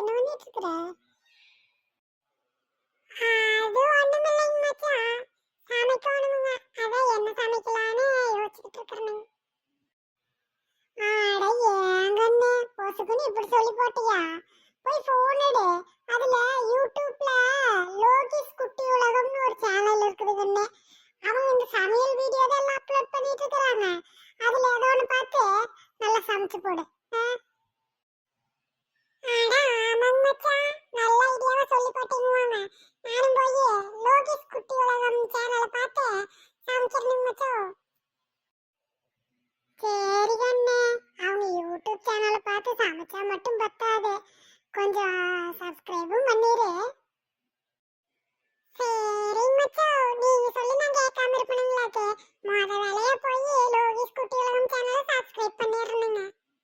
என்ன பண்ணிட்டு இருக்கற? அது ஒண்ணுமில்லைங்க மச்சான். சமைக்கணுமுங்க. அதான் என்ன சமைக்கலான்னு யோசிச்சுட்டு இருக்கறேன். அட ஏங்கண்ணே பொசுக்குன்னு இப்படி சொல்லி போட்டியா? போய் போன் எடு. அதுல யூடியூப்ல லோகிஸ் குட்டி உலகம்னு ஒரு சேனல் இருக்குதுங்கண்ணே. அவங்க இந்த சமையல் வீடியோ எல்லாம் அப்லோட் பண்ணிட்டு இருக்காங்க. அதுல ஏதோ ஒன்று பார்த்து நல்லா சமைச்சு போடு. அட ஆமாங்க மச்சான், நல்ல ஐடியாவா சொல்லி போட்டீங்க. நானும் போய் லோகிஸ் குட்டி உலகம் சேனலை பார்த்து சமைச்சிடணும் மச்சான். சரி கண்ணே, அவங்க யூடியூப் சேனலை பார்த்து சமைச்சா மட்டும் பத்தாது, கொஞ்சம் சப்ஸ்கிரைபும் பண்ணிரு. சரி மச்சான், நீங்க சொல்லி நான் கேட்காம இருப்பேனுங்களாக்கு. முத வேலையா போய் லோகிஸ் குட்டி உலகம் சேனலை சப்ஸ்கிரைப் பண்ணிடுறேனுங்க.